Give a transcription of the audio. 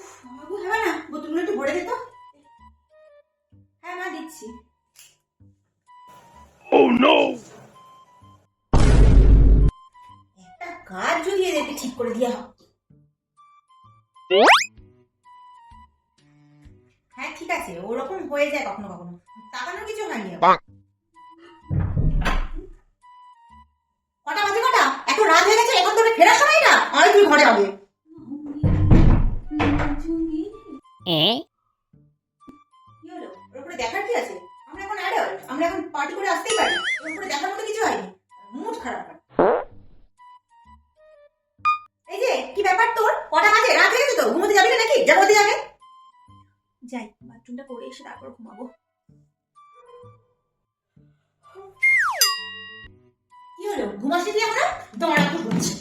উফ বাবু, হবে না, বোতলগুলো একটু ভরে দে তো। হ্যাঁ মা, দিচ্ছি। একটা কাজ যদি এদেরকে ঠিক করে দিয়া হোক। হ্যাঁ ঠিক আছে, ওরকম হয়ে যায় কখনো কখনো, তাকানোর কিছু হয়নি। কটা বাজে কটা? এত রাত হয়ে গেছে, এখন তোর ফেরার সময় না, আর তুই ঘরে আগে। কি হলো? ওর উপরে দেখার কি আছে? আমরা এখন অ্যাডাল্ট, আমরা এখন পার্টি করে আসতেই পারি। ওর উপরে দেখার মতো কিছু হয়নি। মুড খারাপ হয়। এই যে কি ব্যাপার তোর? কটা বাজে? রাত হয়ে গেছে তো, ঘুমোতে যাবি না নাকি? যা ঘুমোতে যাবে। যাই, বাথরুমটা করে এসে তারপর ঘুমাবো। কি হলো? ঘুমাসনি তুই এখনো? দাঁড়া, একটু ঘুমছি।